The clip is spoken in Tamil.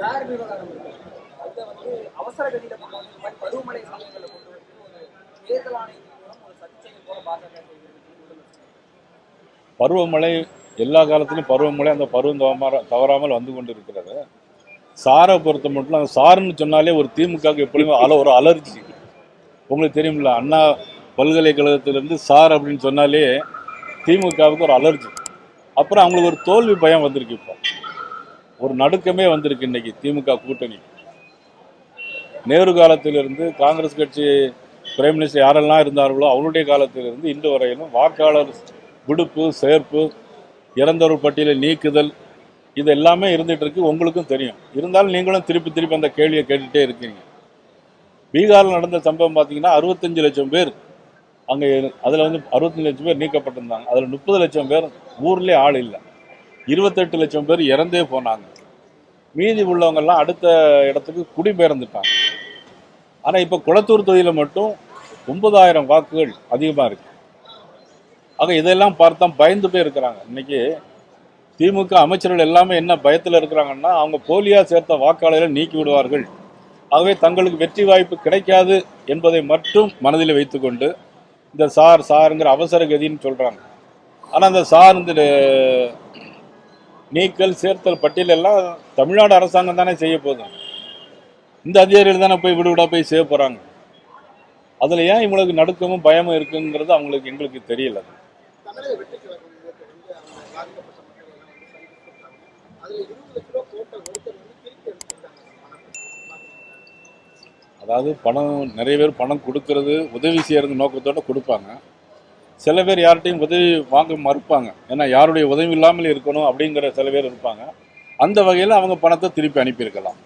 யார் விவகாரம் இருக்கு அதை வந்து அவசர கதியில கொண்டு வந்து இந்த மாதிரி பருவமழை சமயங்களில் கொண்டு வந்து ஒரு தேர்தல் ஆணையத்தின் மூலம் ஒரு சர்ச்சையை போல பாஜக செய்கிறது. பருவமழை எல்லா காலத்திலும் பருவமழை அந்த பருவம் தவறாமல் வந்து கொண்டு இருக்கிறது. சாரை பொறுத்த மட்டும் அந்த சாருன்னு சொன்னாலே ஒரு திமுகவுக்கு எப்பொழுதுமே ஒரு அலர்ஜி. உங்களுக்கு தெரியுமில்ல, அண்ணா பல்கலைக்கழகத்திலிருந்து சார் அப்படின்னு சொன்னாலே திமுகவுக்கு ஒரு அலர்ஜி. அப்புறம் அவங்களுக்கு ஒரு தோல்வி பயம் வந்திருக்கு. இப்போ ஒரு நடுக்கமே வந்திருக்கு இன்னைக்கு திமுக கூட்டணி. நேரு காலத்திலிருந்து காங்கிரஸ் கட்சி பிரைம் மினிஸ்டர் யாரெல்லாம் இருந்தார்களோ அவருடைய காலத்திலிருந்து இன்று வரையிலும் வாக்காளர் விடுப்பு, சேர்ப்பு, இறந்தவர் பட்டியலை நீக்குதல், இது எல்லாமே இருந்துட்டு இருக்கு. உங்களுக்கும் தெரியும். இருந்தாலும் நீங்களும் திருப்பி அந்த கேள்வியை கேட்டுகிட்டே இருக்கீங்க. பீகாரில் நடந்த சம்பவம் பார்த்தீங்கன்னா 65 லட்சம் பேர் அங்கே, அதில் வந்து 65 லட்சம் பேர் நீக்கப்பட்டிருந்தாங்க. அதில் 30 லட்சம் பேர் ஊர்லேயே ஆள் இல்லை. 28 லட்சம் பேர் இறந்தே போனாங்க. மீதி உள்ளவங்கெல்லாம் அடுத்த இடத்துக்கு குடிபெயர்ந்துட்டாங்க. ஆனால் இப்போ குளத்தூர் தொகுதியில் மட்டும் 9,000 வாக்குகள் அதிகமாக இருக்கு. ஆக இதெல்லாம் பார்த்தா பயந்துட்டே இருக்கிறாங்க. இன்னைக்கு திமுக அமைச்சர்கள் எல்லாமே என்ன பயத்தில் இருக்கிறாங்கன்னா, அவங்க போலியா சேர்த்த வாக்காளர்களை நீக்கி விடுவார்கள், ஆகவே தங்களுக்கு வெற்றி வாய்ப்பு கிடைக்காது என்பதை மட்டும் மனதில் வைத்துக்கொண்டு இந்த சாருங்கிற அவசர கதின்னு சொல்றாங்க. ஆனால் அந்த சார் இந்த நீக்கல் சேர்த்தல் பட்டியல் எல்லாம் தமிழ்நாடு அரசாங்கம் தானே செய்ய போதும். இந்த அதிகாரிகள் தானே போய் விடுவிடா போய் செய்ய போறாங்க. அதுல ஏன் இவங்களுக்கு நடுக்கமும் பயமும் இருக்குங்கிறது அவங்களுக்கு எங்களுக்கு தெரியல. அதாவது பணம், நிறைய பேர் பணம் கொடுக்கறது உதவி செய்யறது நோக்கத்தோட கொடுப்பாங்க. சில பேர் யார்கிட்டையும் உதவி வாங்க மறுப்பாங்க. ஏன்னா யாருடைய உதவி இல்லாமல் இருக்கணும் அப்படிங்கிற சில பேர் இருப்பாங்க. அந்த வகையில் அவங்க பணத்தை திருப்பி அனுப்பியிருக்கலாம்.